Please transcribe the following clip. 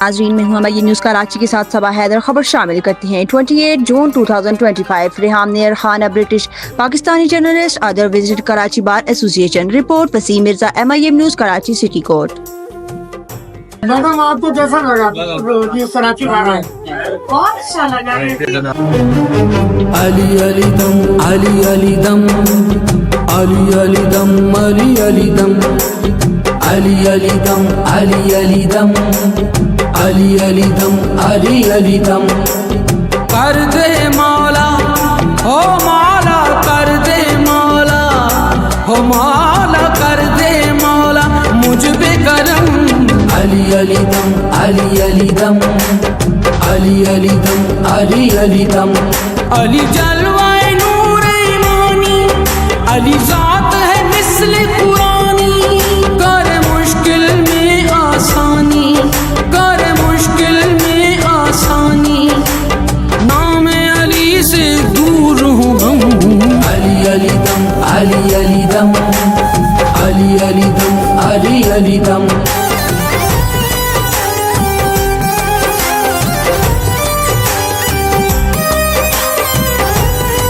नाज़रीन, मैं हूं अमर न्यूज़ कराची के साथ सबा हैदर। खबर शामिल करती हैं। 28 जून 2025 रेहाम नेर Khan, British Pakistani journalist, other visit Karachi bar association. Report Waseem Mirza, MIM news Karachi city court. Madam आपको कैसा लगा कराची बार आए? बहुत अच्छा लगा। अली अली दम, अली अली दम, अली अली दम, अली अली दम, अली अली दम, अली अली दम, अली अली दम, अली अली दम। कर दे मौला, हो मौला, कर दे मौला, हो मौला, कर दे मौला मुझ पे करम। अली अली दम, अली अली दम, अली अली दम, अली अली दम। अली जलवाए नूरे ईमानी, अली जात है मिस्ल कुरानी। कर मुश्किल में आसानी, कर मुश्किल में आसानी, नाम अली से दूर हूँ हम। अली अली दम, अली अली दम, अली अली दम, अली अली दम।